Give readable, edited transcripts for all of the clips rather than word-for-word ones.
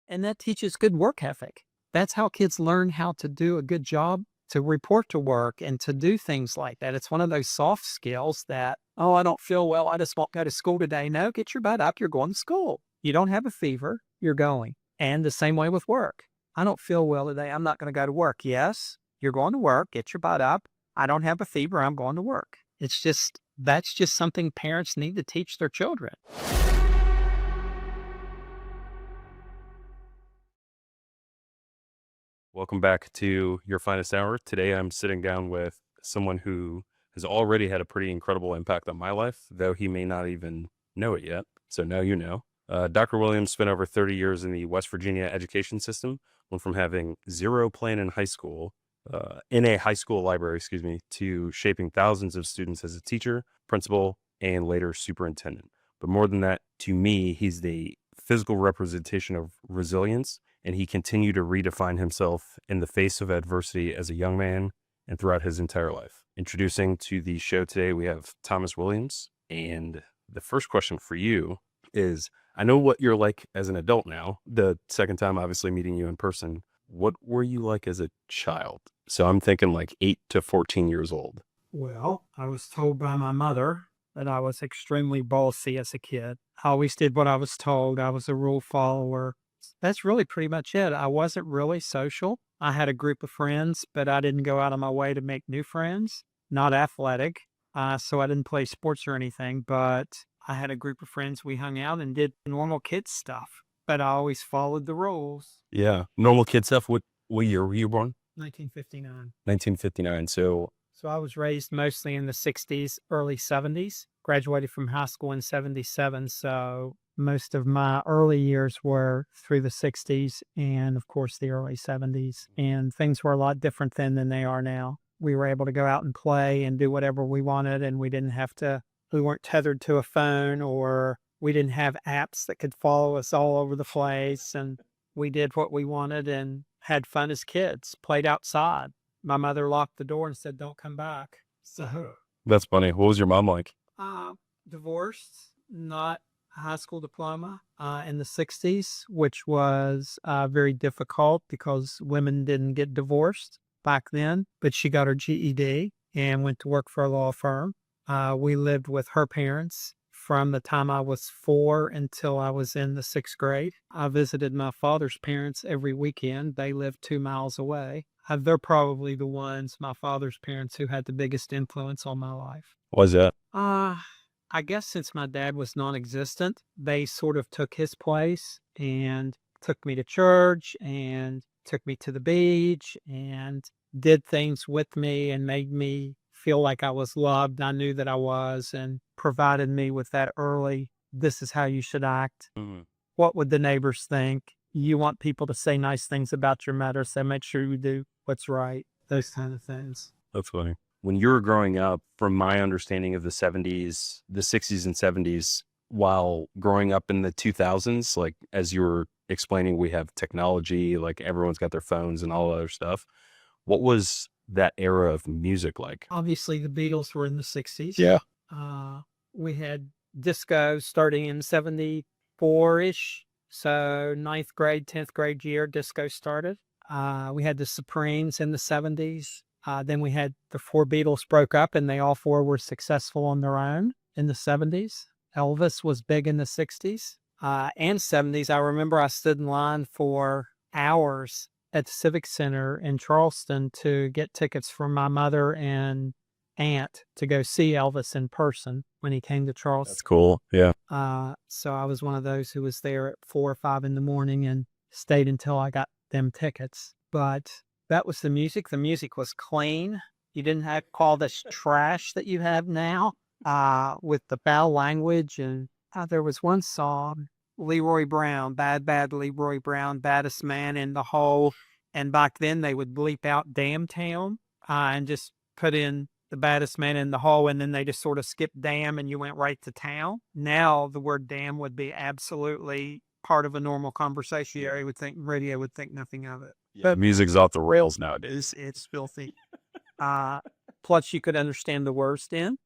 And that teaches good work ethic. That's how kids learn how to do a good job, to report to work and to do things like that. It's one of those soft skills that, oh, I don't feel well. I just won't go to school today. No, get your butt up. You're going to school. You don't have a fever. You're going. And the same way with work. I don't feel well today. I'm not going to go to work. Yes, you're going to work. Get your butt up. I don't have a fever. I'm going to work. That's just something parents need to teach their children. Welcome back to Your Finest Hour. Today I'm sitting down with someone who has already had a pretty incredible impact on my life, though he may not even know it yet. So now you know. Dr. Williams spent over 30 years in the West Virginia education system, went from having zero plan in a high school library, to shaping thousands of students as a teacher, principal, and later superintendent. But more than that, to me, he's the physical representation of resilience, and he continued to redefine himself in the face of adversity as a young man and throughout his entire life. Introducing to the show today, we have Thomas Williams. And the first question for you is, I know what you're like as an adult now, the second time obviously meeting you in person. What were you like as a child? So I'm thinking like 8 to 14 years old. Well, I was told by my mother that I was extremely bossy as a kid. I always did what I was told. I was a rule follower. That's really pretty much it. I wasn't really social. I had a group of friends, but I didn't go out of my way to make new friends. Not athletic, so I didn't play sports or anything, but I had a group of friends. We hung out and did normal kid stuff, but I always followed the rules. Yeah. Normal kid stuff. What year were you born? 1959. 1959. So I was raised mostly in the 60s, early 70s, graduated from high school in 77. So most of my early years were through the 60s and, of course, the early 70s. And things were a lot different then than they are now. We were able to go out and play and do whatever we wanted, and we weren't tethered to a phone, or we didn't have apps that could follow us all over the place. And we did what we wanted and had fun as kids, played outside. My mother locked the door and said, "Don't come back." So, that's funny. What was your mom like? divorced, not a high school diploma, in the 60s, which was very difficult because women didn't get divorced back then. But she got her GED and went to work for a law firm. We lived with her parents from the time I was 4 until I was in the 6th grade. I visited my father's parents every weekend. They lived 2 miles away. They're probably the ones, my father's parents, who had the biggest influence on my life. What was that? I guess since my dad was non-existent, they sort of took his place and took me to church and took me to the beach and did things with me and made me feel like I was loved. I knew that I was, and provided me with that early, this is how you should act. Mm-hmm. What would the neighbors think? You want people to say nice things about your matter, so make sure you do what's right. Those kind of things. That's funny. When you were growing up, from my understanding of the 70s, the 60s and 70s, while growing up in the 2000s, like as you were explaining, we have technology, like everyone's got their phones and all other stuff. What was that era of music like? Obviously, the Beatles were in the 60s. Yeah. We had disco starting in 74-ish. So 9th grade, 10th grade year, disco started. We had the Supremes in the 70s. Then we had the 4 Beatles broke up, and they all 4 were successful on their own in the 70s. Elvis was big in the 60s and 70s. I remember I stood in line for hours at the Civic Center in Charleston to get tickets for my mother and aunt to go see Elvis in person when he came to Charleston. That's cool. Yeah. So I was one of those who was there at 4 or 5 in the morning and stayed until I got them tickets. But that was the music. The music was clean. You didn't have all this trash that you have now with the foul language. And there was one song, Leroy Brown, bad Leroy Brown, baddest man in the hole. And back then they would bleep out damn town and just put in the baddest man in the hole, and then they just sort of skipped damn and you went right to town. Now the word damn would be absolutely part of a normal conversation. Radio would think nothing of it. Yeah, but music's off the rails nowadays. It's filthy. Plus you could understand the words in.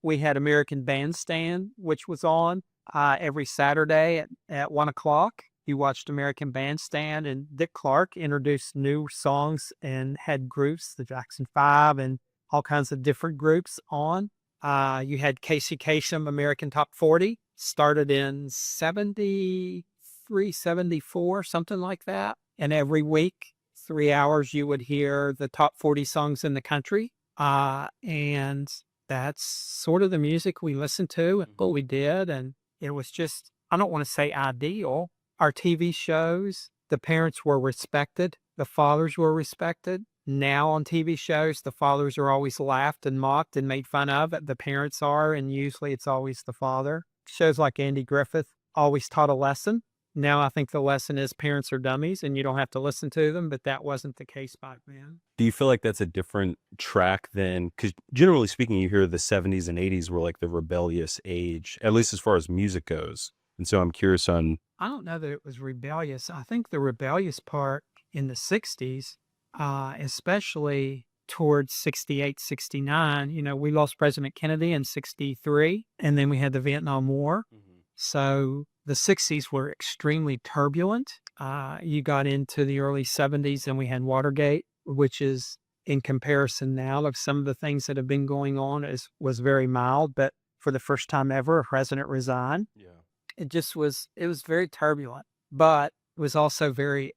We had American Bandstand, which was on every Saturday at 1 o'clock. You watched American Bandstand, and Dick Clark introduced new songs and had groups, the Jackson Five and all kinds of different groups on. You had Casey Kasem, American Top 40, started in 73, 74, something like that. And every week, 3 hours, you would hear the top 40 songs in the country. And that's sort of the music we listened to and what we did. And it was just, I don't want to say ideal. Our TV shows, the parents were respected, the fathers were respected. Now on TV shows, the fathers are always laughed and mocked and made fun of. The parents are, and usually it's always the father. Shows like Andy Griffith always taught a lesson. Now I think the lesson is parents are dummies and you don't have to listen to them, but that wasn't the case back then. Do you feel like that's a different track than, because generally speaking, you hear the 70s and 80s were like the rebellious age, at least as far as music goes. And so I'm curious on. I don't know that it was rebellious. I think the rebellious part in the 60s, especially towards 68, 69, we lost President Kennedy in 63, and then we had the Vietnam War. So the 60s were extremely turbulent. You got into the early 70s and we had Watergate, which is in comparison now of some of the things that have been going on was very mild, but for the first time ever, a president resigned. Yeah. It was very turbulent, but it was also very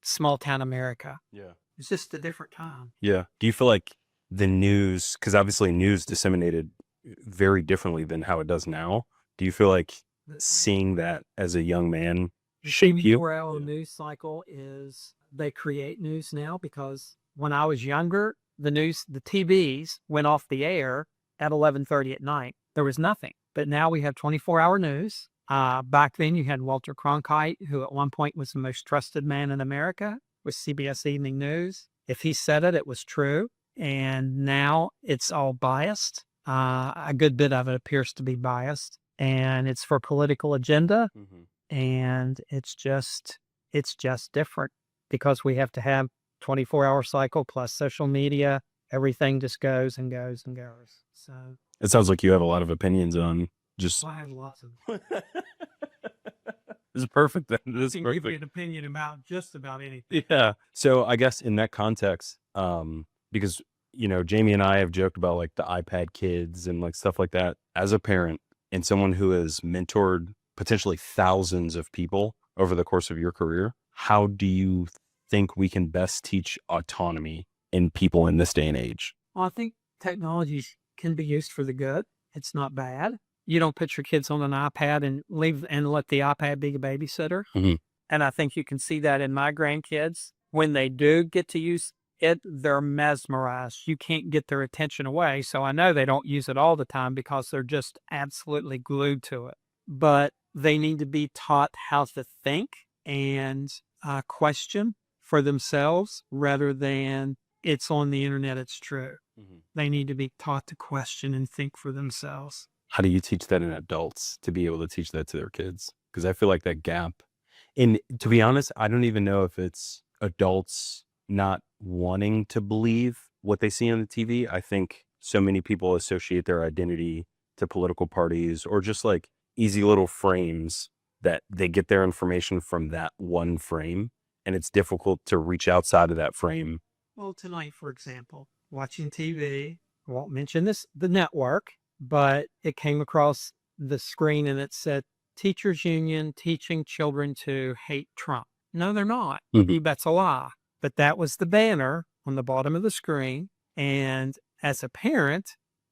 small town America. Yeah. It's just a different time. Yeah. Do you feel like the news, because obviously news disseminated very differently than how it does now. Do you feel like seeing that as a young man shape you? The 24-hour news cycle is they create news now, because when I was younger, the TVs went off the air at 11:30 at night. There was nothing. But now we have 24-hour news. Back then you had Walter Cronkite, who at one point was the most trusted man in America with CBS Evening News. If he said it, it was true. And now it's all biased. A good bit of it appears to be biased. And it's for political agenda. And it's just different because we have to have 24-hour cycle plus social media. Everything just goes and goes and goes. So it sounds like you have a lot of opinions on just. I have lots of. This is perfect. This is Give perfect. you an opinion about just about anything. Yeah. So I guess in that context, because Jamie and I have joked about like the iPad kids and like stuff like that. As a parent and someone who has mentored potentially thousands of people over the course of your career, how do you think we can best teach autonomy in people in this day and age? Well, I think technology can be used for the good. It's not bad. You don't put your kids on an iPad and let the iPad be a babysitter. And I think you can see that in my grandkids. When they do get to use it, they're mesmerized. You can't get their attention away. So I know they don't use it all the time because they're just absolutely glued to it. But they need to be taught how to think and question for themselves rather than it's on the internet, it's true. They need to be taught to question and think for themselves. How do you teach that in adults to be able to teach that to their kids? Because I feel like that gap, and to be honest, I don't even know if it's adults not wanting to believe what they see on the TV. I think so many people associate their identity to political parties or just like easy little frames that they get their information from that one frame. And it's difficult to reach outside of that frame. Well, tonight, for example, watching TV, I won't mention the network, but it came across the screen and it said, Teachers Union teaching children to hate Trump. No, they're not. That's a lie. But that was the banner on the bottom of the screen. And as a parent,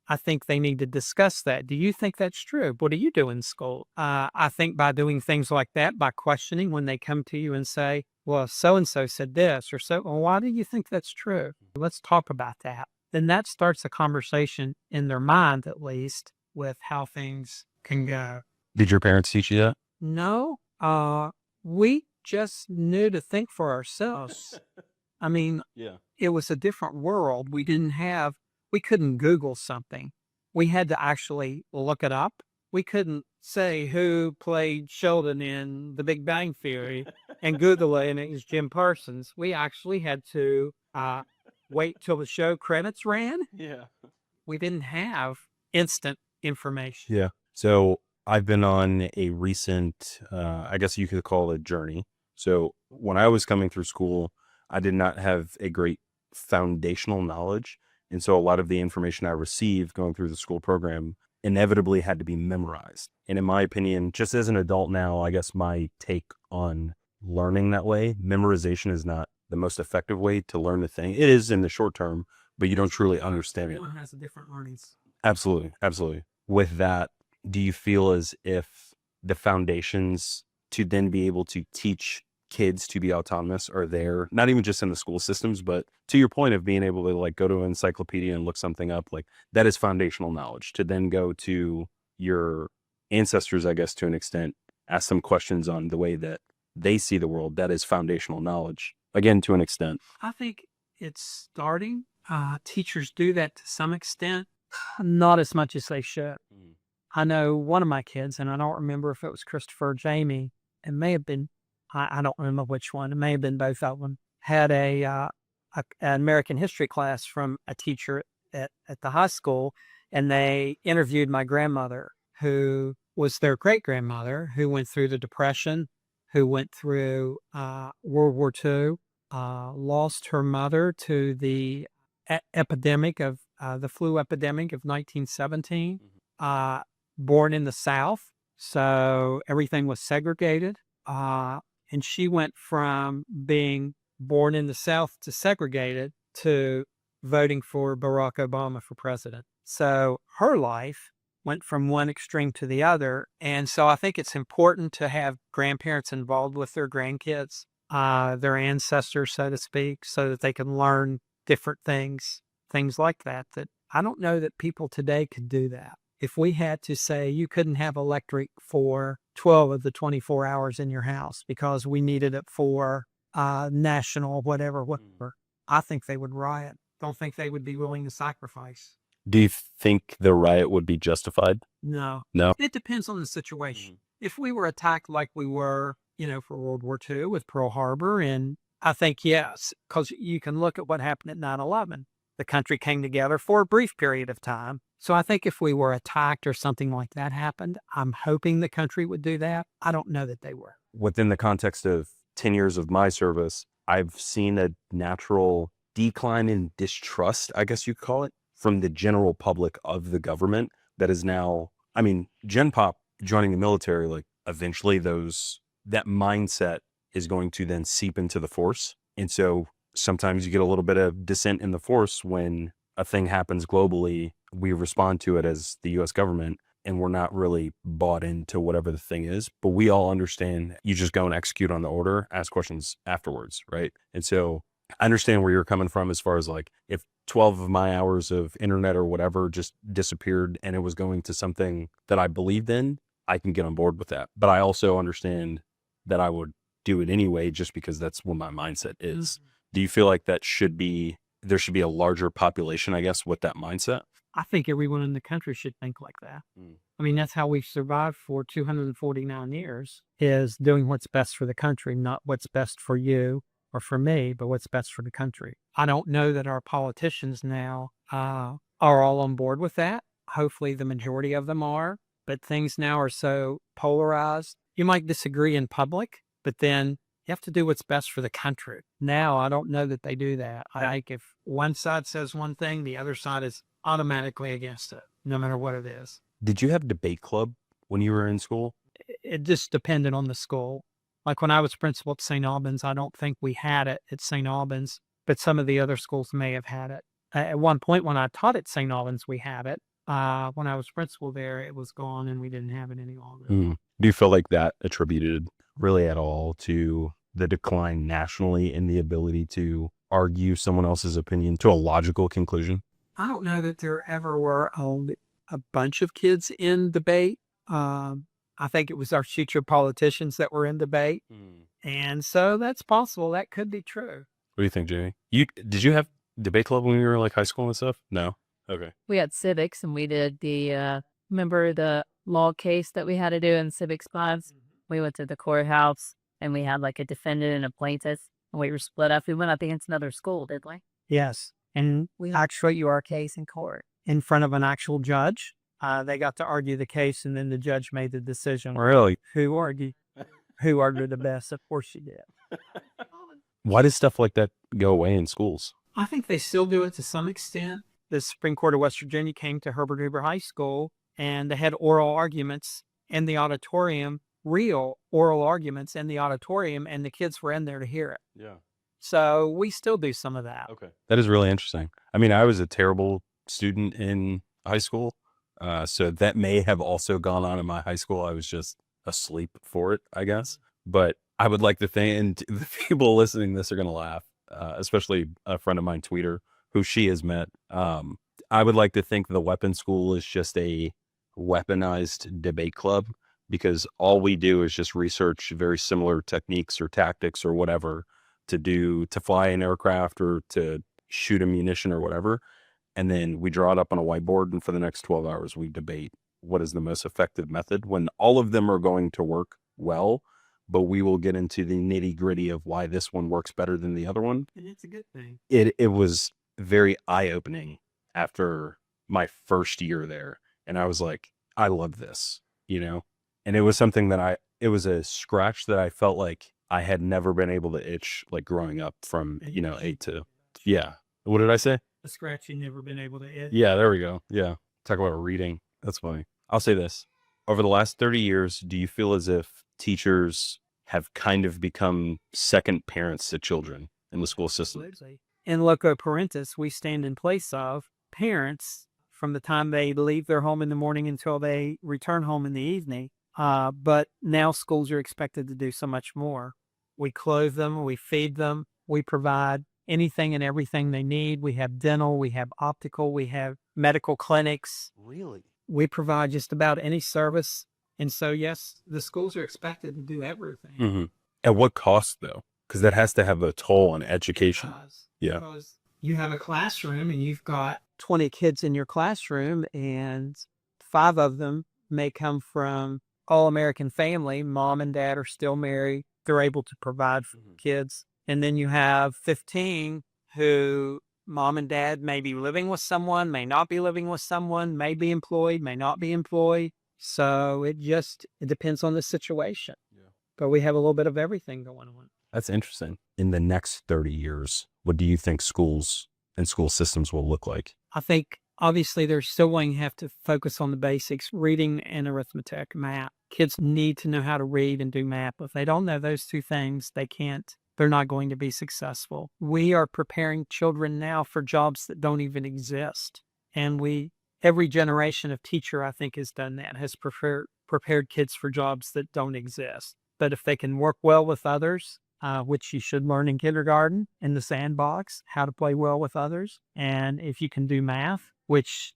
I think they need to discuss that. Do you think that's true? What do you do in school? I think by doing things like that, by questioning when they come to you and say, well, so-and-so said this, or well, why do you think that's true? Let's talk about that. Then that starts a conversation in their mind, at least, with how things can go. Did your parents teach you that? No, we just knew to think for ourselves. I mean, It was a different world. We couldn't Google something. We had to actually look it up. We couldn't say who played Sheldon in The Big Bang Theory and Google it and it was Jim Parsons. We actually had to wait till the show credits ran. Yeah. We didn't have instant information. Yeah. So I've been on a recent, I guess you could call it a journey. So when I was coming through school, I did not have a great foundational knowledge. And so a lot of the information I received going through the school program inevitably had to be memorized. And in my opinion, just as an adult now, I guess my take on learning that way, memorization is not the most effective way to learn the thing. It is in the short term, but you don't truly understand it. Everyone has a different learnings. Absolutely. Absolutely. With that, do you feel as if the foundations to then be able to teach kids to be autonomous are there, not even just in the school systems, but to your point of being able to like go to an encyclopedia and look something up, like that is foundational knowledge to then go to your ancestors, I guess, to an extent, ask them questions on the way that they see the world. That is foundational knowledge, again, to an extent. I think it's starting. Teachers do that to some extent, not as much as they should. I know one of my kids, and I don't remember if it was Christopher or Jamie. It may have been, I don't remember which one. It may have been both of them. Had an American history class from a teacher at the high school, and they interviewed my grandmother, who was their great grandmother, who went through the Depression, who went through World War II, lost her mother to the epidemic of the flu epidemic of 1917. Born in the South, so everything was segregated. And she went from being born in the South to segregated to voting for Barack Obama for president. So her life went from one extreme to the other. And so I think it's important to have grandparents involved with their grandkids, their ancestors, so to speak, so that they can learn different things like that, that I don't know that people today could do that. If we had to say you couldn't have electric for 12 of the 24 hours in your house because we needed it for national whatever, I think they would riot. Don't think they would be willing to sacrifice. Do you think the riot would be justified? No. No. It depends on the situation. If we were attacked like we were, for World War II with Pearl Harbor, and I think yes, because you can look at what happened at 9/11. The country came together for a brief period of time. So I think if we were attacked or something like that happened, I'm hoping the country would do that. I don't know that they were. Within the context of 10 years of my service, I've seen a natural decline in distrust, I guess you could call it, from the general public of the government that is now, I mean, Gen Pop joining the military, like eventually that mindset is going to then seep into the force. And so sometimes you get a little bit of dissent in the force when a thing happens globally. We respond to it as the US government, and we're not really bought into whatever the thing is, but we all understand you just go and execute on the order, ask questions afterwards, right? And so I understand where you're coming from as far as like, if 12 of my hours of internet or whatever just disappeared and it was going to something that I believed in, I can get on board with that. But I also understand that I would do it anyway, just because that's what my mindset is. Do you feel like there should be a larger population, I guess, with that mindset? I think everyone in the country should think like that. I mean, that's how we've survived for 249 years, is doing what's best for the country, not what's best for you or for me, but what's best for the country. I don't know that our politicians now are all on board with that. Hopefully the majority of them are, but things now are so polarized. You might disagree in public, but then you have to do what's best for the country. Now, I don't know that they do that. I think if one side says one thing, the other side is automatically against it, no matter what it is. Did you have debate club when you were in school? It just depended on the school. Like when I was principal at St. Albans, I don't think we had it at St. Albans, but some of the other schools may have had it. At one point when I taught at St. Albans, we had it. When I was principal there, it was gone and we didn't have it any longer. Do you feel like that attributed really at all to the decline nationally in the ability to argue someone else's opinion to a logical conclusion? I don't know that there ever were a bunch of kids in debate. I think it was our future politicians that were in debate. And so that's possible. That could be true. What do you think, Jamie? Did you have debate club when you were like high school and stuff? No? Okay. We had civics, and we did remember the law case that we had to do in civics class? We went to the courthouse, and we had like a defendant and a plaintiff, and we were split up. We went up against another school, didn't we? Yes. And We actually, you our case in court. in front of an actual judge. They got to argue the case, and then the judge made the decision. Really? Who argued the best? Of course she did. Why does stuff like that go away in schools? I think they still do it to some extent. The Supreme Court of West Virginia came to Herbert Hoover High School, and they had oral arguments in the auditorium, real oral arguments in the auditorium, and the kids were in there to hear it. Yeah. So we still do some of that. Okay. That is really interesting. I mean, I was a terrible student in high school. So that may have also gone on in my high school. I was just asleep for it, I guess. But I would like to think, and the people listening to this are going to laugh, especially a friend of mine, Tweeter, who she has met. I would like to think the weapon school is just a weaponized debate club, because all we do is just research very similar techniques or tactics or whatever to fly an aircraft or to shoot a munition or whatever. And then we draw it up on a whiteboard, and for the next 12 hours, we debate what is the most effective method, when all of them are going to work well, but we will get into the nitty gritty of why this one works better than the other one. And it's a good thing. It was very eye-opening after my first year there. And I was like, I love this, and it was something that it was a scratch that I felt like I had never been able to itch, like growing up from, 8 to, yeah. What did I say? A scratch you've never been able to itch. Yeah, there we go. Yeah. Talk about reading. That's funny. I'll say this. Over the last 30 years, do you feel as if teachers have kind of become second parents to children in the school system? Absolutely. In loco parentis, we stand in place of parents from the time they leave their home in the morning until they return home in the evening. But now schools are expected to do so much more. We clothe them, we feed them, we provide anything and everything they need. We have dental, we have optical, we have medical clinics. Really? We provide just about any service. And so, yes, the schools are expected to do everything. Mm-hmm. At what cost, though? Because that has to have a toll on education. Yeah. Because you have a classroom and you've got 20 kids in your classroom, and 5 of them may come from all-American family. Mom and dad are still married. They're able to provide for kids. And then you have 15 who mom and dad may be living with someone, may not be living with someone, may be employed, may not be employed. So it depends on the situation. Yeah. But we have a little bit of everything going on. That's interesting. In the next 30 years, what do you think schools and school systems will look like? I think obviously they're still going to have to focus on the basics, reading and arithmetic, math. Kids need to know how to read and do math. If they don't know those 2 things, they're not going to be successful. We are preparing children now for jobs that don't even exist. And every generation of teacher, I think, has done that, has prepared kids for jobs that don't exist. But if they can work well with others, which you should learn in kindergarten, in the sandbox, how to play well with others. And if you can do math, which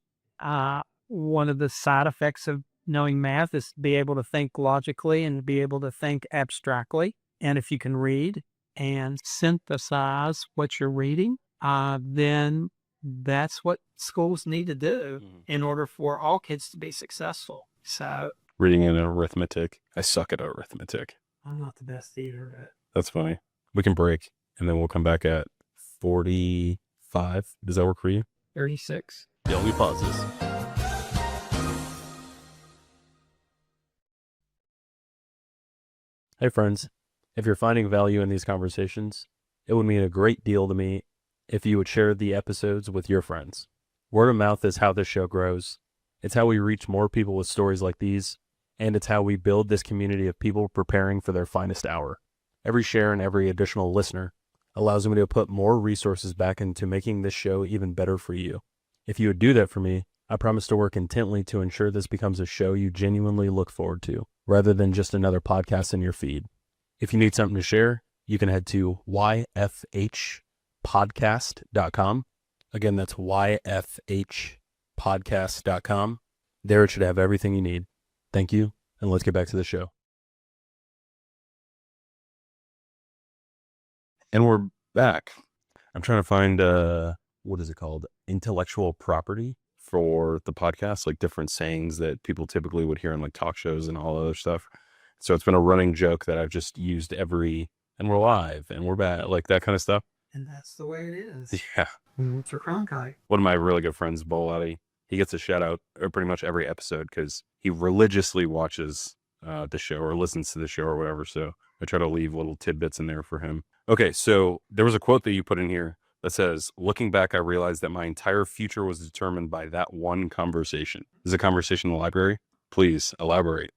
one of the side effects of knowing math is to be able to think logically and be able to think abstractly. And if you can read and synthesize what you're reading, then that's what schools need to do in order for all kids to be successful. So reading and arithmetic. I suck at arithmetic. I'm not the best either, but that's funny. We can break, and then we'll come back at 45. Does that work for you? 36. Yeah, we pause this. Hey, friends. If you're finding value in these conversations, it would mean a great deal to me if you would share the episodes with your friends. Word of mouth is how this show grows. It's how we reach more people with stories like these, and it's how we build this community of people preparing for their finest hour. Every share and every additional listener allows me to put more resources back into making this show even better for you. If you would do that for me, I promise to work intently to ensure this becomes a show you genuinely look forward to, rather than just another podcast in your feed. If you need something to share, you can head to yfhpodcast.com. Again, that's yfhpodcast.com. There it should have everything you need. Thank you, and let's get back to the show. And we're back. I'm trying to find, what is it called? Intellectual property for the podcast, like different sayings that people typically would hear on like talk shows and all other stuff. So it's been a running joke that I've just used and we're live and we're back, like that kind of stuff. And that's the way it is. Yeah. It's a Cronkite. One of my really good friends, Bolati, he gets a shout out pretty much every episode because he religiously watches the show or listens to the show or whatever. So I try to leave little tidbits in there for him. Okay, so there was a quote that you put in here that says, "Looking back, I realized that my entire future was determined by that one conversation." This is a conversation in the library. Please elaborate.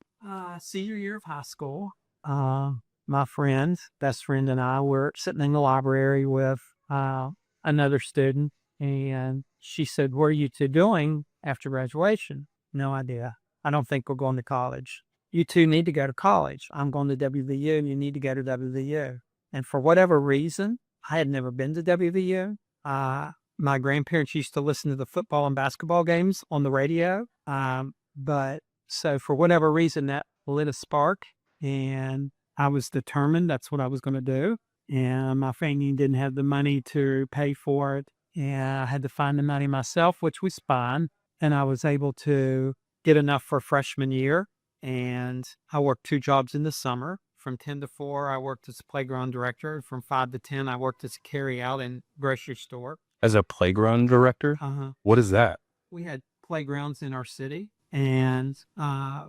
Senior year of high school, my friend, best friend, and I were sitting in the library with another student, and she said, "What are you two doing after graduation?" No idea. I don't think we're going to college. You two need to go to college. I'm going to WVU. You need to go to WVU. And for whatever reason, I had never been to WVU. My grandparents used to listen to the football and basketball games on the radio. But so for whatever reason, that lit a spark, and I was determined that's what I was going to do. And my family didn't have the money to pay for it. And I had to find the money myself, which was fine. And I was able to get enough for freshman year. And I worked 2 jobs in the summer. From 10 to 4, I worked as a playground director. From 5 to 10, I worked as a carry-out in grocery store. As a playground director? What is that? We had playgrounds in our city, and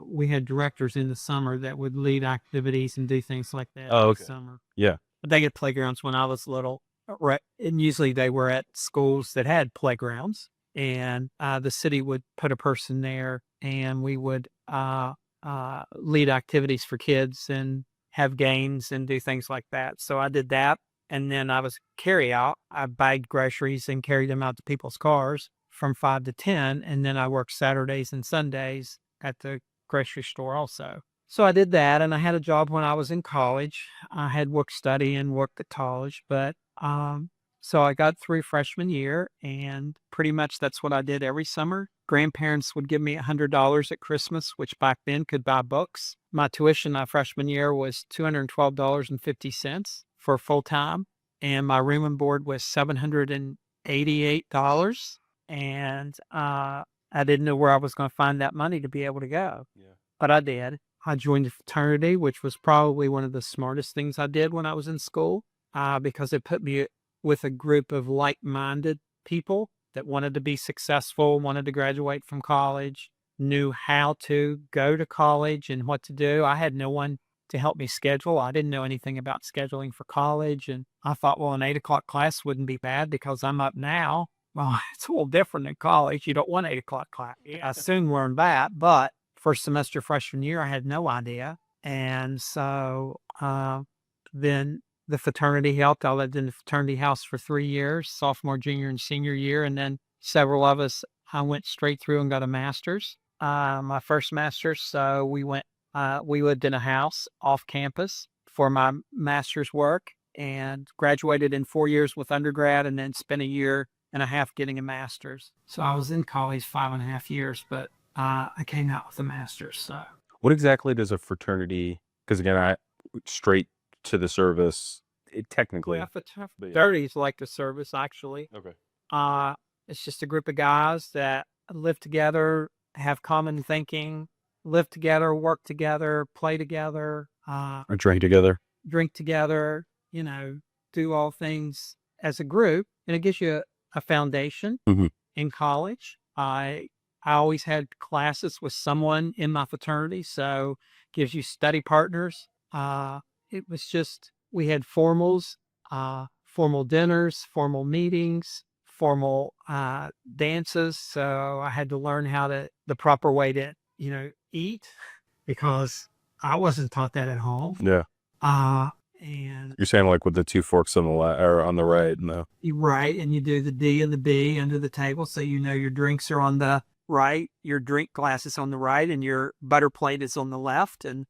we had directors in the summer that would lead activities and do things like that in the summer. Yeah. But they had playgrounds when I was little, and usually they were at schools that had playgrounds, and the city would put a person there, and we would lead activities for kids and have games and do things like that. So I did that. And then I was carry out. I bagged groceries and carried them out to people's cars from 5 to 10. And then I worked Saturdays and Sundays at the grocery store also. So I did that. And I had a job when I was in college. I had work study and worked at college. But so I got through freshman year, and pretty much that's what I did every summer. Grandparents would give me $100 at Christmas, which back then could buy books. My tuition my freshman year was $212.50 for full time, and my room and board was $788. And I didn't know where I was going to find that money to be able to go, but I did. I joined a fraternity, which was probably one of the smartest things I did when I was in school, because it put me with a group of like-minded people that wanted to be successful, wanted to graduate from college, knew how to go to college and what to do. I had no one to help me schedule. I didn't know anything about scheduling for college. And I thought, well, an 8 o'clock class wouldn't be bad because I'm up now. Well, it's a little different in college. You don't want 8 o'clock class. I soon learned that. But first semester freshman year, I had no idea. And so then the fraternity helped. I lived in the fraternity house for 3 years, sophomore, junior, and senior year. And then several of us, I went straight through and got a master's, my first master's. So we lived in a house off campus for my master's work, and graduated in 4 years with undergrad, and then spent 1.5 years getting a master's. So I was in college 5.5 years, but I came out with a master's. So what exactly does a fraternity, because again, straight to the service, technically. Fraternity is like the service, actually. Okay. It's just a group of guys that live together, have common thinking, live together, work together, play together, or drink together, do all things as a group. And it gives you a foundation in college. I always had classes with someone in my fraternity, so it gives you study partners. It was just, we had formals, formal dinners, formal meetings, formal dances. So I had to learn the proper way to, eat, because I wasn't taught that at home. Yeah. And you're saying like with the 2 forks on the left or on the right, no? Right, and you do the D and the B under the table, so your drinks are on the right, your drink glass is on the right, and your butter plate is on the left, and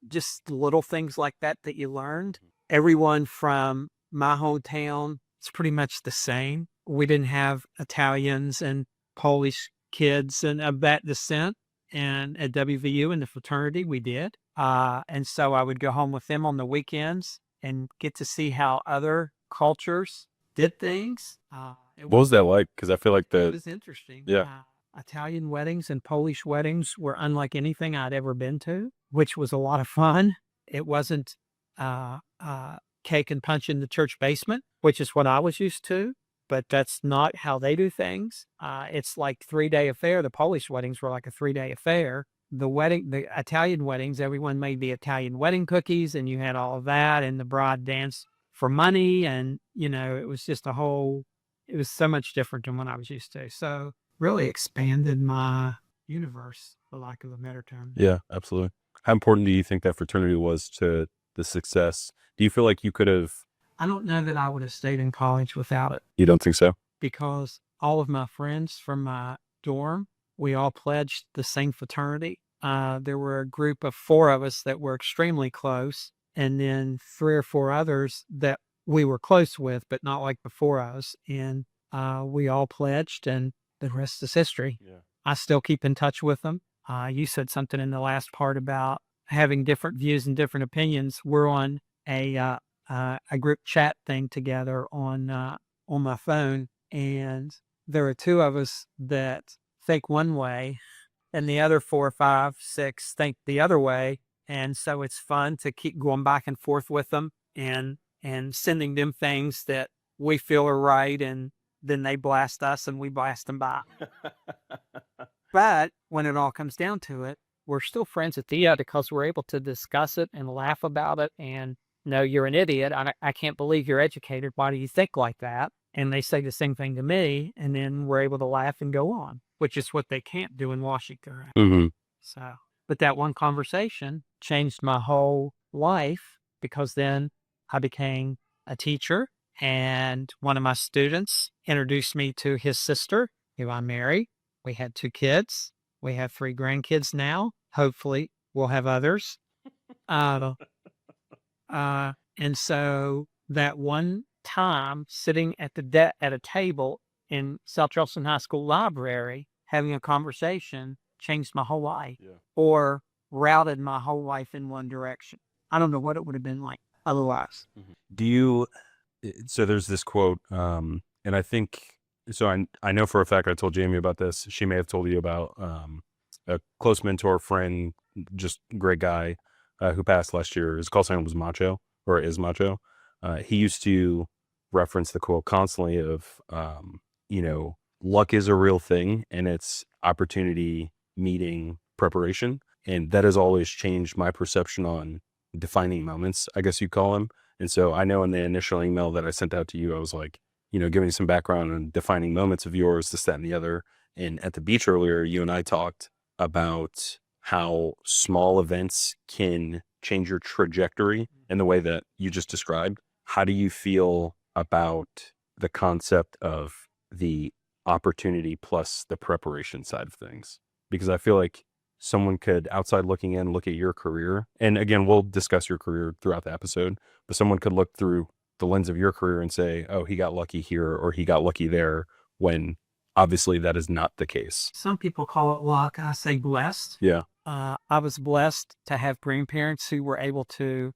just little things like that you learned. Everyone from my hometown, it's pretty much the same. We didn't have Italians and Polish kids and of that descent. And at WVU in the fraternity, we did. And so I would go home with them on the weekends and get to see how other cultures did things. What was that like? Because I feel like it was interesting. Yeah. Italian weddings and Polish weddings were unlike anything I'd ever been to, which was a lot of fun. It wasn't cake and punch in the church basement, which is what I was used to. but that's not how they do things. It's like 3-day affair. The Polish weddings were like a 3-day affair. The Italian weddings, everyone made the Italian wedding cookies, and you had all of that, and the bride danced for money, and it was just it was so much different than what I was used to. So really expanded my universe, for lack of a better term. Yeah, absolutely. How important do you think that fraternity was to the success? Do you feel like you could have? I don't know that I would have stayed in college without it, You don't think so? because all of my friends from my dorm, we all pledged the same fraternity. There were a group of 4 of us that were extremely close, and then 3 or 4 others that we were close with, but not like the 4 of us. And we all pledged, and the rest is history. Yeah. I still keep in touch with them. You said something in the last part about having different views and different opinions. We're on a group chat thing together on my phone, and there are 2 of us that think one way, and the other 4, 5, 6 think the other way. And so it's fun to keep going back and forth with them and sending them things that we feel are right, and then they blast us and we blast them back. But when it all comes down to it, we're still friends at the end because we're able to discuss it and laugh about it. And no, you're an idiot. I can't believe you're educated. Why do you think like that? And they say the same thing to me, and then we're able to laugh and go on, which is what they can't do in Washington. Mm-hmm. So, but that one conversation changed my whole life, because then I became a teacher, and one of my students introduced me to his sister, who I married. We had 2 kids. We have 3 grandkids now. Hopefully we'll have others. And so that one time sitting at at a table in South Charleston High School library, having a conversation, changed my whole life, or routed my whole life in one direction. I don't know what it would have been like otherwise. Do you? So there's this quote, and I think so. I know for a fact I told Jamie about this. She may have told you about a close mentor, friend, just great guy who passed last year. His call sign was Macho, or is Macho. He used to reference the quote constantly of, luck is a real thing, and it's opportunity meeting preparation. And that has always changed my perception on defining moments, I guess you call them. And so I know in the initial email that I sent out to you, I was like, giving some background on defining moments of yours, this, that, and the other. And at the beach earlier, you and I talked about how small events can change your trajectory in the way that you just described. How do you feel about the concept of the opportunity plus the preparation side of things? Because I feel like someone could, outside looking in, look at your career. And again, we'll discuss your career throughout the episode, but someone could look through the lens of your career and say, oh, he got lucky here or he got lucky there, when obviously that is not the case. Some people call it luck. I say blessed. Yeah. I was blessed to have grandparents who were able to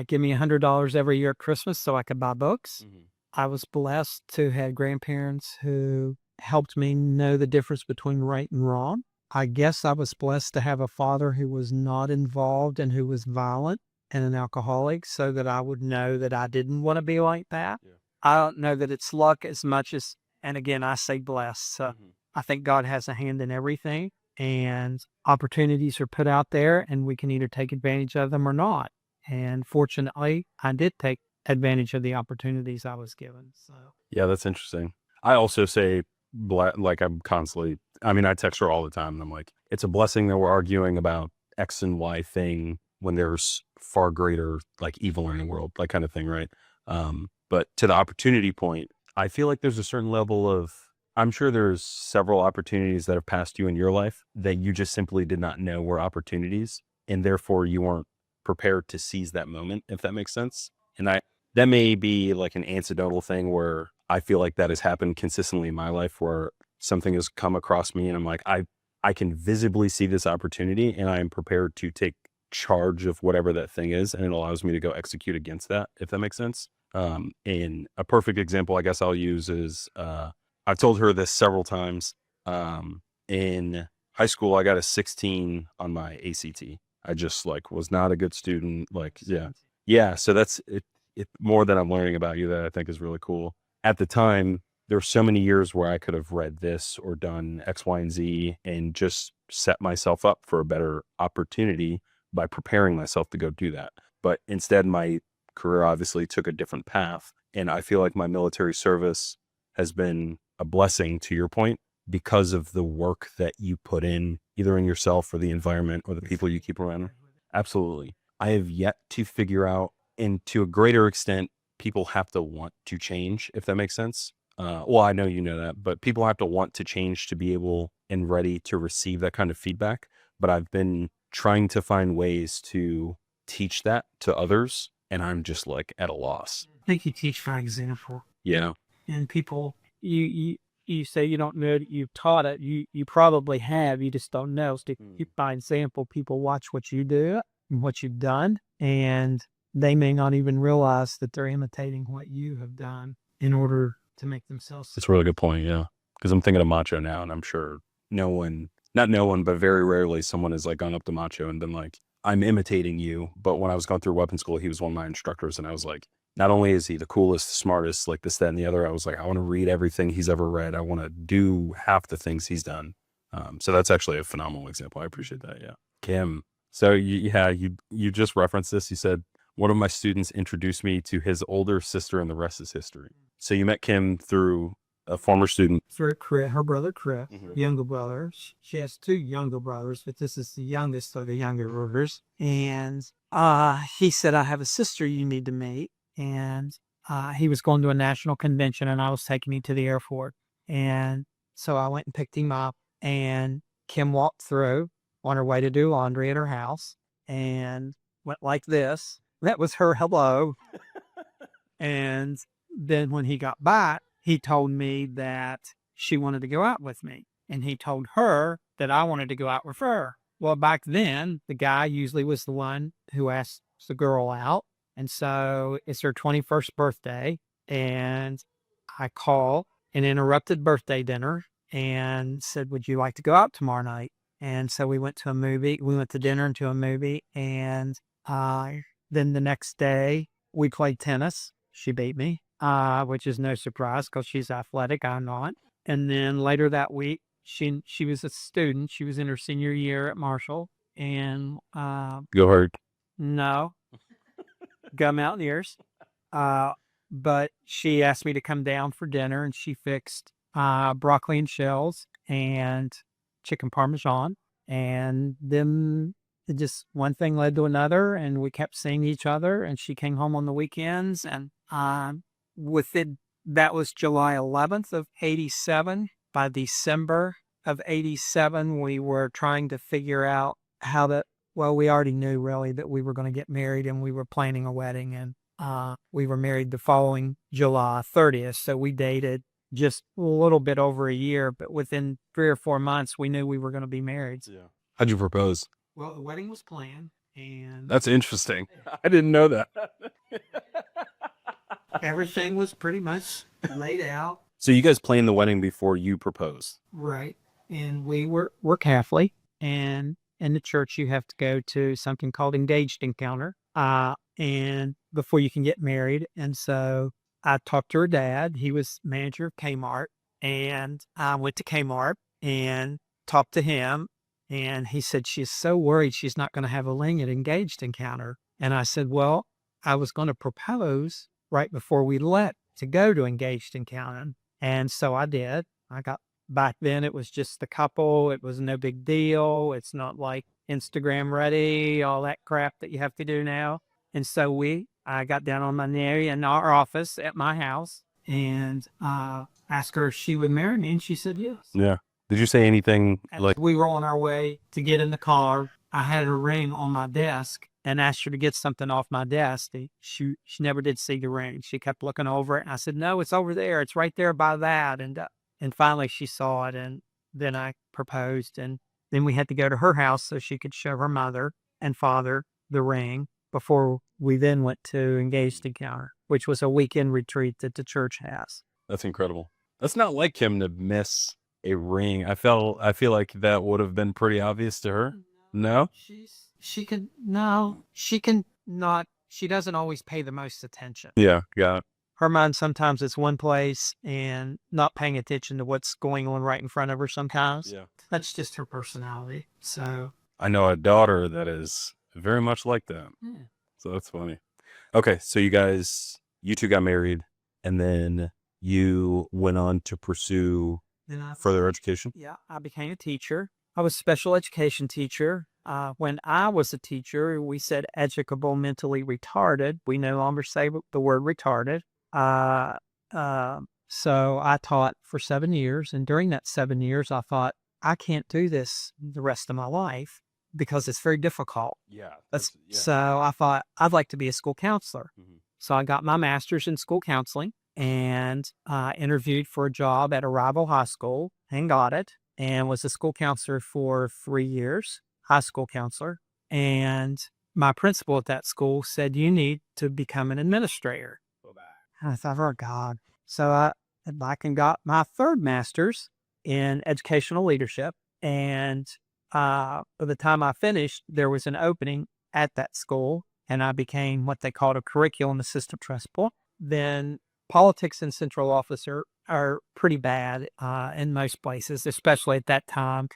give me $100 every year at Christmas so I could buy books. Mm-hmm. I was blessed to have grandparents who helped me know the difference between right and wrong. I guess I was blessed to have a father who was not involved and who was violent and an alcoholic, so that I would know that I didn't want to be like that. Yeah. I don't know that it's luck as much as, and again, I say blessed. So I think God has a hand in everything, and opportunities are put out there, and we can either take advantage of them or not. And fortunately, I did take advantage of the opportunities I was given. So yeah, that's interesting. I also say, like, I'm constantly, I text her all the time, and I'm like, it's a blessing that we're arguing about X and Y thing when there's far greater like evil in the world, like kind of thing, right? But to the opportunity point, I feel like there's a certain level of, I'm sure there's several opportunities that have passed you in your life that you just simply did not know were opportunities, and therefore you weren't prepared to seize that moment, if that makes sense. And that may be like an anecdotal thing where I feel like that has happened consistently in my life, where something has come across me and I'm like, I can visibly see this opportunity and I am prepared to take charge of whatever that thing is, and it allows me to go execute against that, if that makes sense. And a perfect example I guess I'll use is, I've told her this several times. In high school, I got a 16 on my ACT. I just was not a good student. Yeah. So that's it more that I'm learning about you that I think is really cool. At the time, there were so many years where I could have read this or done X, Y, and Z and just set myself up for a better opportunity by preparing myself to go do that. But instead, my career obviously took a different path. And I feel like my military service has been a blessing, to your point, because of the work that you put in, either in yourself or the environment or the people you keep around. Absolutely. I have yet to figure out, and to a greater extent, people have to want to change, if that makes sense. Well, I know you know that, but people have to want to change to be able and ready to receive that kind of feedback. But I've been trying to find ways to teach that to others, and I'm just like at a loss. I think you teach by example. Yeah. And people, you say you don't know that you've taught it. You probably have. You just don't know. So by example, people watch what you do and what you've done, and they may not even realize that they're imitating what you have done in order to make themselves. It's a really good point. Yeah. Because I'm thinking of Macho now, and I'm sure not no one, but very rarely someone has like gone up to Macho and been like, I'm imitating you. But when I was going through weapon school, he was one of my instructors, and I was like, not only is he the coolest, smartest, like this, that, and the other, I was like, I want to read everything he's ever read. I want to do half the things he's done. So that's actually a phenomenal example. I appreciate that. Yeah. Kim. So you just referenced this. You said, one of my students introduced me to his older sister, and the rest is history. So you met Kim through a former student. Through her brother Chris, Mhm. younger brother. She has two younger brothers, but this is the youngest of the younger brothers. And he said, I have a sister you need to meet. And he was going to a national convention, and I was taking him to the airport. And so I went and picked him up, and Kim walked through on her way to do laundry at her house and went like this. That was her hello. And then when he got back, he told me that she wanted to go out with me. And he told her that I wanted to go out with her. Well, back then, the guy usually was the one who asked the girl out. And so it's her 21st birthday. And I called an interrupted birthday dinner and said, would you like to go out tomorrow night? And so we went to a movie. We went to dinner and to a movie. And then the next day, we played tennis. She beat me, which is no surprise because she's athletic. I'm not. And then later that week, she was a student. She was in her senior year at Marshall. And Go hard. no, go Mountaineers. But she asked me to come down for dinner, and she fixed broccoli and shells and chicken parmesan. And then it just one thing led to another, and we kept seeing each other. And she came home on the weekends, and that was July 11th of 87. By December of 87, we were trying to figure out we already knew really that we were going to get married, and we were planning a wedding, and we were married the following July 30th. So we dated just a little bit over a year, but within 3 or 4 months, we knew we were going to be married. Yeah. How'd you propose? Well, the wedding was planned, and That's interesting. I didn't know that. everything was pretty much laid out. So you guys planned the wedding before you proposed? Right. And we're Catholic, and in the church you have to go to something called engaged encounter, and before you can get married. And so I talked to her dad. He was manager of Kmart, and I went to Kmart and talked to him. And he said, she's so worried she's not going to have a ring at engaged encounter. And I said, well, I was going to propose right before we left to go to engaged encounter. And so I did. Back then it was just the couple. It was no big deal. It's not like Instagram ready, all that crap that you have to do now. And so I got down on my knee in our office at my house and asked her if she would marry me. And she said yes. Yeah. Did you say anything like... We were on our way to get in the car. I had her ring on my desk and asked her to get something off my desk. She never did see the ring. She kept looking over it. And I said, no, it's over there. It's right there by that. And finally she saw it, and then I proposed. And then we had to go to her house so she could show her mother and father the ring before we then went to engaged encounter, which was a weekend retreat that the church has. That's incredible. That's not like him to miss a ring. I feel like that would have been pretty obvious to her. No? She She doesn't always pay the most attention. Yeah, got it. her mind sometimes is one place and not paying attention to what's going on right in front of her sometimes. Yeah. That's just her personality. So, I know a daughter that is very much like that. yeah. So that's funny. Okay, so you two got married, and then you went on to pursue Then further education? I became a teacher. I was a special education teacher. When I was a teacher, we said educable mentally retarded. We no longer say the word retarded. Uh, so I taught for 7 years. And during that 7 years, I thought, I can't do this the rest of my life because it's very difficult. Yeah. So I thought, I'd like to be a school counselor. Mhm. So I got my master's in school counseling and interviewed for a job at a rival high school and got it, and was a school counselor for 3 years, high school counselor. And my principal at that school said, you need to become an administrator. And I thought, oh God. So I went back and got my third master's in educational leadership. And by the time I finished, there was an opening at that school, and I became what they called a curriculum assistant principal. Then politics and central office are pretty bad in most places, especially at that time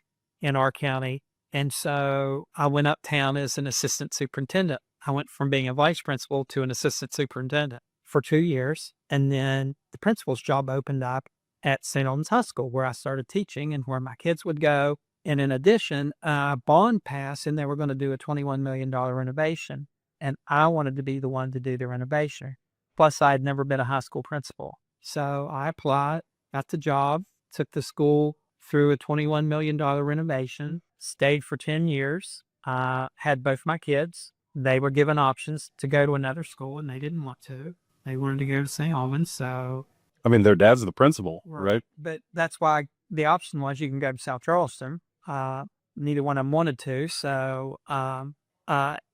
in our county. And so I went uptown as an assistant superintendent. I went from being a vice principal to an assistant superintendent for 2 years. And then the principal's job opened up at St. Albans High School, where I started teaching and where my kids would go. And in addition, a bond passed, and they were going to do a $21 million renovation. And I wanted to be the one to do the renovation. Plus, I had never been a high school principal. So I applied, got the job, took the school through a $21 million renovation, stayed for 10 years, had both my kids. They were given options to go to another school, and they didn't want to. They wanted to go to St. Albans, so... I mean, their dad's the principal, right? But that's why the option was you can go to South Charleston. Neither one of them wanted to. So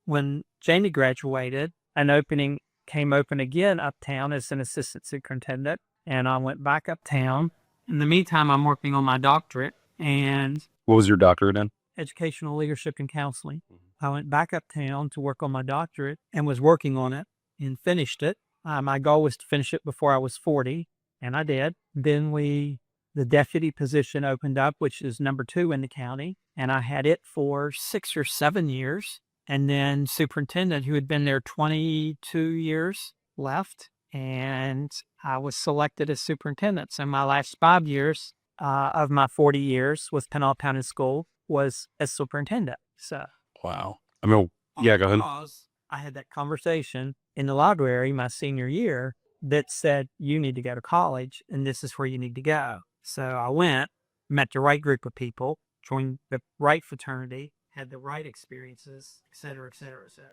when Jamie graduated, an opening came open again uptown as an assistant superintendent, and I went back uptown. In the meantime, I'm working on my doctorate and What was your doctorate in? educational leadership and counseling. I went back uptown to work on my doctorate and was working on it and finished it. My goal was to finish it before I was 40, and I did. Then the deputy position opened up, which is number 2 in the county, and I had it for 6 or 7 years. And then superintendent, who had been there 22 years, left, and I was selected as superintendent. So my last 5 years of my 40 years with Pinal County School was as superintendent. So Wow. I mean, yeah, go ahead. because I had that conversation in the library my senior year that said, you need to go to college, and this is where you need to go. So I went, met the right group of people, joined the right fraternity, had the right experiences, et cetera, et cetera, et cetera.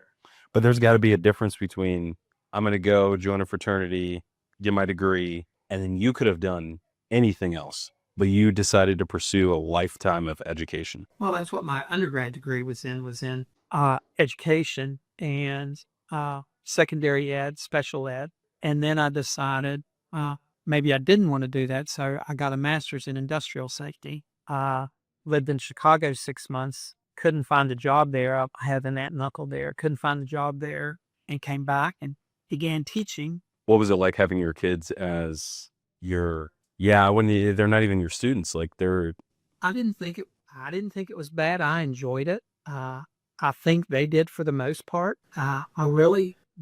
But there's got to be a difference between I'm going to go join a fraternity, get my degree, and then you could have done anything else, but you decided to pursue a lifetime of education. Well, that's what my undergrad degree was in education and secondary ed, special ed. And then I decided maybe I didn't want to do that, so I got a master's in industrial safety. Lived in Chicago 6 months, couldn't find a job there. I had an aunt and uncle there, couldn't find a job there, and came back and began teaching. What was it like having your kids as your, they're not even your students, like they're... I didn't think it was bad. I enjoyed it. I think they did for the most part.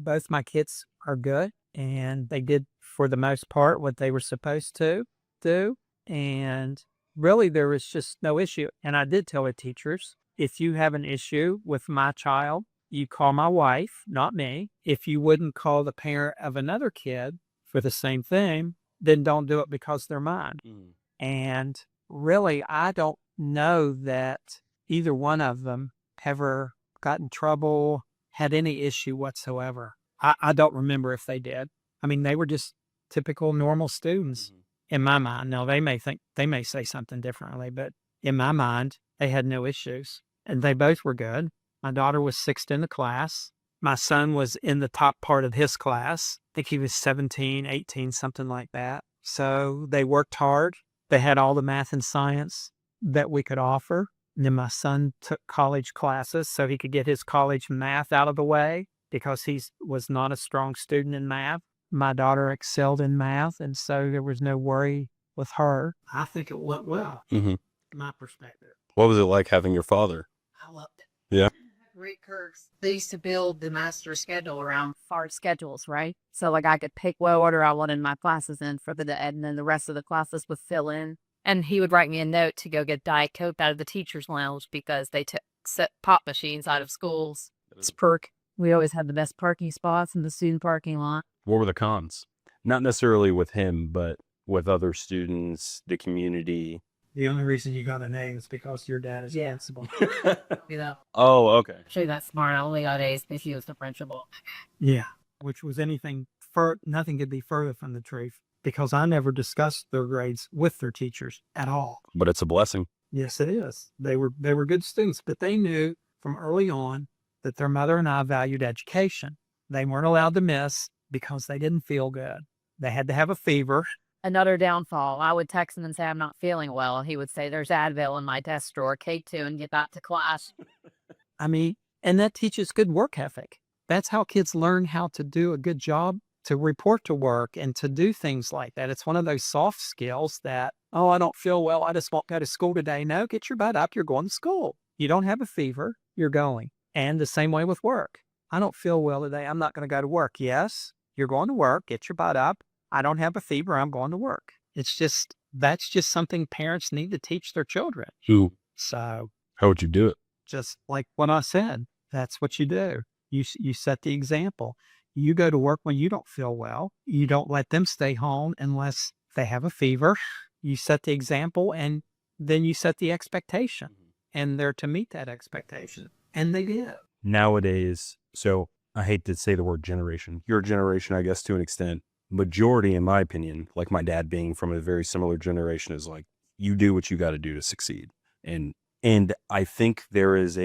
Both my kids are good, and they did for the most part what they were supposed to do. And really, there was just no issue. And I did tell the teachers, if you have an issue with my child, you call my wife, not me. If you wouldn't call the parent of another kid for the same thing, then don't do it because they're mine. And really, I don't know that either one of them ever got in trouble, had any issue whatsoever. I don't remember if they did. I mean, they were just typical normal students in my mind. Now, they may say something differently, but in my mind, they had no issues. And they both were good. My daughter was 6th in the class. My son was in the top part of his class. I think he was 17, 18, something like that. So they worked hard. They had all the math and science that we could offer. And then my son took college classes so he could get his college math out of the way because he was not a strong student in math. My daughter excelled in math, and so there was no worry with her. I think it went well, Mm-hmm. my perspective. What was it like having your father? I loved it. Yeah. Great curves. They used to build the master schedule around our schedules, right? So like I could pick what order I wanted my classes in for the day, and then the rest of the classes would fill in. And he would write me a note to go get Diet Coke out of the teacher's lounge because they took set pop machines out of schools. It's a perk. We always had the best parking spots in the student parking lot. What were the cons? Not necessarily with him, but with other students, the community. The only reason you got an A is because your dad is principal. You know, Oh, okay. actually that's smart. I only got A's because he was the principal. Yeah, which was nothing could be further from the truth, because I never discussed their grades with their teachers at all. But it's a blessing. Yes, it is. They were good students, but they knew from early on that their mother and I valued education. They weren't allowed to miss because they didn't feel good. They had to have a fever. Another downfall, I would text him and say I'm not feeling well. He would say there's Advil in my desk drawer, K2, and get back to class. I mean, and that teaches good work ethic. That's how kids learn how to do a good job, to report to work and to do things like that. It's one of those soft skills that, oh, I don't feel well, I just won't go to school today. No, get your butt up. You're going to school. You don't have a fever. You're going. And the same way with work. I don't feel well today. I'm not going to go to work. Yes, you're going to work. Get your butt up. I don't have a fever. I'm going to work. That's just something parents need to teach their children. Ooh. So How would you do it? just like what I said, that's what you do. You set the example. You go to work when you don't feel well. You don't let them stay home unless they have a fever. You set the example, and then you set the expectation, and they're to meet that expectation. And they did. Nowadays, so I hate to say the word generation. Your generation, I guess, to an extent, majority, in my opinion, like my dad being from a very similar generation, is like, you do what you got to do to succeed. And I think there's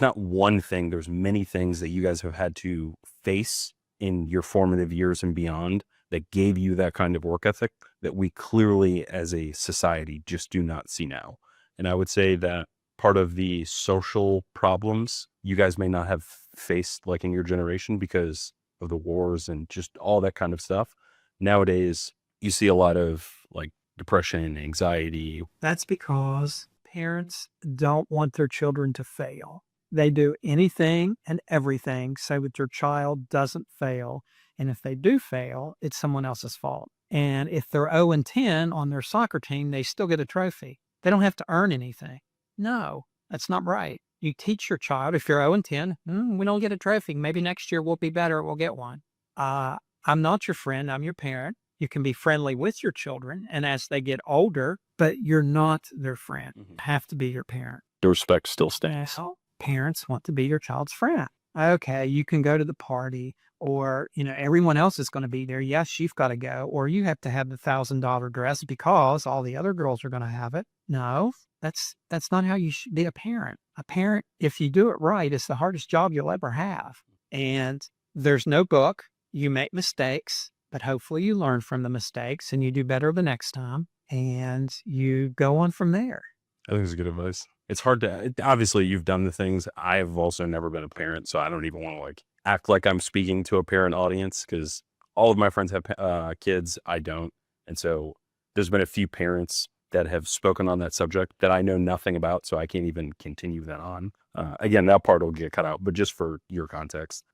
not one thing, there's many things that you guys have had to face in your formative years and beyond that gave you that kind of work ethic that we clearly as a society just do not see now. And I would say that part of the social problems you guys may not have faced like in your generation because of the wars and just all that kind of stuff. Nowadays, you see a lot of like depression, anxiety. That's because parents don't want their children to fail. They do anything and everything so that their child doesn't fail. And if they do fail, it's someone else's fault. And if they're 0 and 10 on their soccer team, they still get a trophy. They don't have to earn anything. No, that's not right. You teach your child, if you're 0 and 10, we don't get a trophy. Maybe next year we'll be better. We'll get one. I'm not your friend. I'm your parent. You can be friendly with your children, and as they get older, but you're not their friend. You have to be your parent. The respect still stands. So parents want to be your child's friend. Okay, you can go to the party, or everyone else is going to be there. Yes, you've got to go, or you have to have the $1,000 dress because all the other girls are going to have it. No, that's not how you should be a parent. A parent, if you do it right, is the hardest job you'll ever have. And there's no book. You make mistakes, but hopefully you learn from the mistakes and you do better the next time, and you go on from there. I think it's good advice. It's hard to, obviously you've done the things. I've also never been a parent, so I don't even want to like act like I'm speaking to a parent audience because all of my friends have kids. I don't. And so there's been a few parents that have spoken on that subject that I know nothing about, so I can't even continue that on. Again, that part will get cut out, but just for your context,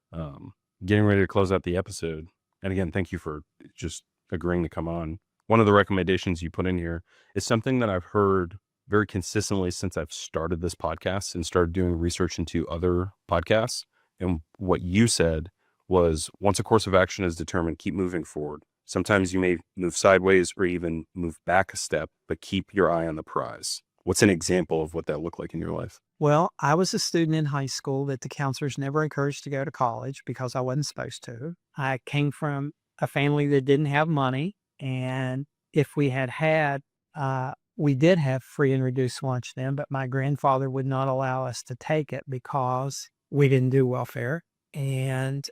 getting ready to close out the episode. And again, thank you for just agreeing to come on. One of the recommendations you put in here is something that I've heard very consistently since I've started this podcast and started doing research into other podcasts. And what you said was, once a course of action is determined, keep moving forward. Sometimes you may move sideways or even move back a step, but keep your eye on the prize. What's an example of what that looked like in your life? Well, I was a student in high school that the counselors never encouraged to go to college because I wasn't supposed to. I came from a family that didn't have money. And if we we did have free and reduced lunch then, but my grandfather would not allow us to take it because we didn't do welfare. And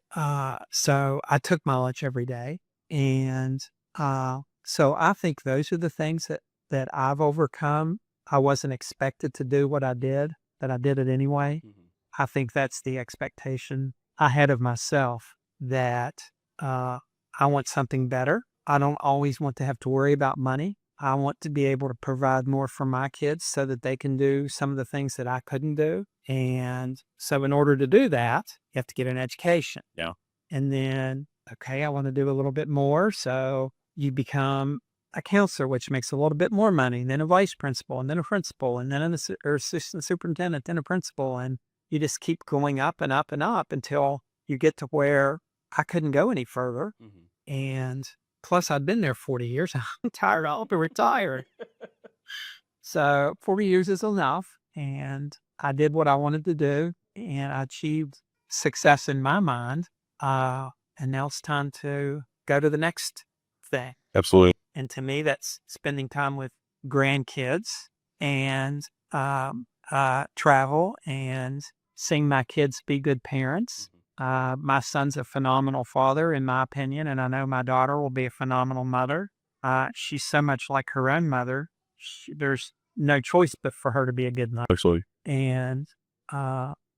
so I took my lunch every day. And so I think those are the things that I've overcome. I wasn't expected to do what I did, but I did it anyway. I think that's the expectation I had of myself, that I want something better. I don't always want to have to worry about money. I want to be able to provide more for my kids so that they can do some of the things that I couldn't do. And so in order to do that, you have to get an education. Yeah. And then, okay, I want to do a little bit more. So you become a counselor, which makes a little bit more money, then a vice principal, and then a principal, and then an assistant superintendent, then a principal. And you just keep going up and up and up until you get to where I couldn't go any further. Mm-hmm. And plus, I'd been there 40 years. I'm tired. I'll be retired. So 40 years is enough. And I did what I wanted to do, and I achieved success in my mind. And now it's time to go to the next thing. Absolutely. And to me, that's spending time with grandkids and travel and seeing my kids be good parents. My son's a phenomenal father, in my opinion, and I know my daughter will be a phenomenal mother. She's so much like her own mother. There's no choice but for her to be a good mother. Absolutely. And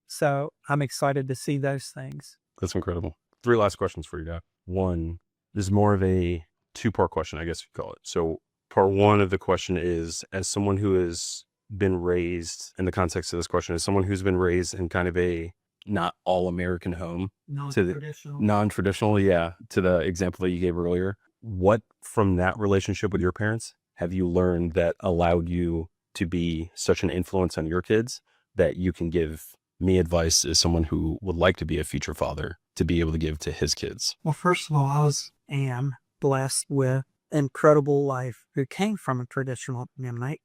so I'm excited to see those things. That's incredible. 3 last questions for you, Doc. One, this is more of a 2-part question, I guess you call it. So part 1 of the question is, as someone who has been raised, in the context of this question, as someone who's been raised in kind of a not all American home, non-traditional, yeah, to the example that you gave earlier, what from that relationship with your parents have you learned that allowed you to be such an influence on your kids that you can give me advice as someone who would like to be a future father to be able to give to his kids? Well, first of all, am blessed with incredible life who came from a traditional family,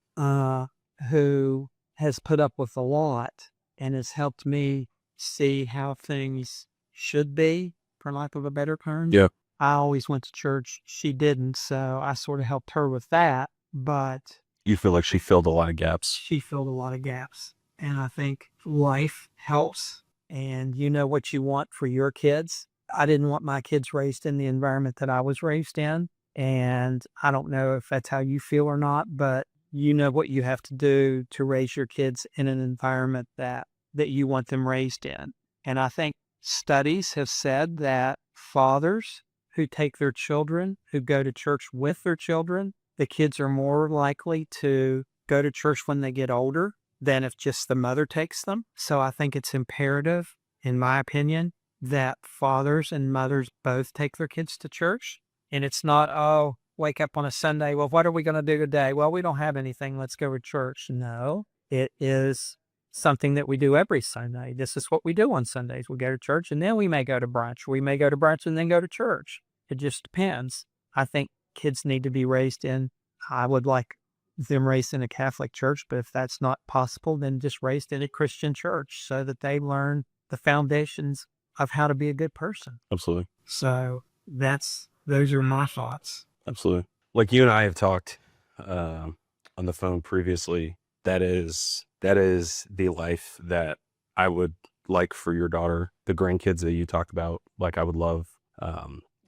who has put up with a lot and has helped me see how things should be, for lack of a better term. Yeah. I always went to church. She didn't, so I sort of helped her with that. But You feel like she filled a lot of gaps. she filled a lot of gaps. And I think life helps, and you know what you want for your kids. I didn't want my kids raised in the environment that I was raised in. And I don't know if that's how you feel or not, but you know what you have to do to raise your kids in an environment that you want them raised in. And I think studies have said that fathers who take their children, who go to church with their children, the kids are more likely to go to church when they get older than if just the mother takes them. So I think it's imperative, in my opinion, that fathers and mothers both take their kids to church. And it's not, oh, wake up on a Sunday, well, what are we going to do today? Well, we don't have anything, let's go to church. No, it is something that we do every Sunday. This is what we do on Sundays. We go to church, and then we may go to brunch. We may go to brunch and then go to church. It just depends. I think kids need to be raised in, I would like them raised in a Catholic church, but if that's not possible, then just raised in a Christian church so that they learn the foundations of how to be a good person. Absolutely. So those are my thoughts. Absolutely. Like you and I have talked on the phone previously, that is the life that I would like for your daughter, the grandkids that you talked about. Like I would love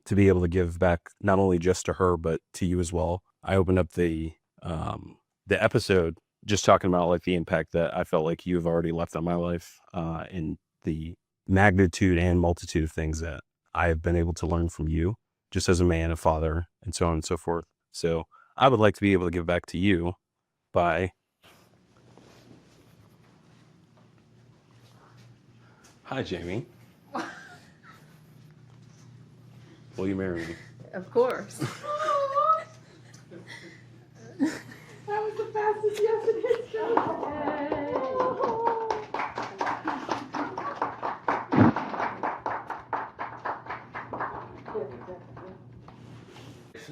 to be able to give back not only just to her, but to you as well. I opened up the episode just talking about like the impact that I felt like you've already left on my life, and the magnitude and multitude of things that I have been able to learn from you just as a man, a father, and so on and so forth. So I would like to be able to give back to you by... Hi, Jamie. Will you marry me? Of course. That was the fastest yes in history.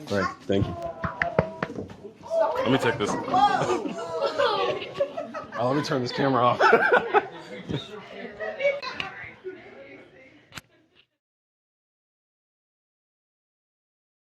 All right, thank you. Let me take this. Oh, let me turn this camera off.